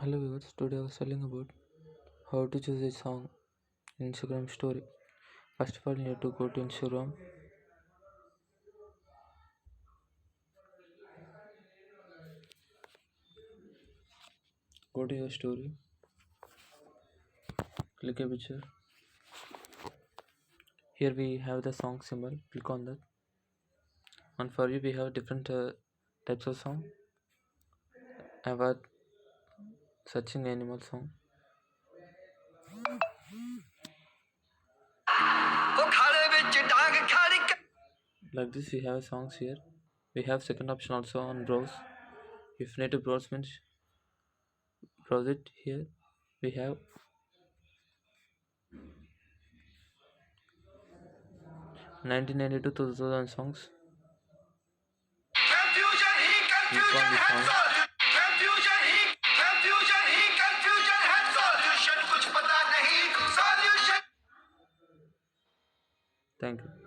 Hello viewers, today I was telling about how to choose a song in Instagram story. First of all, you need to go to Instagram, go to your story, click a picture. Here we have the song symbol, click on that. And for you, we have different types of song. I was searching animal song. Like this, we have songs here. We have second option also on browse. If you need to browse means browse it here. We have 1992 to 2000 songs. Click on the song. Thank you.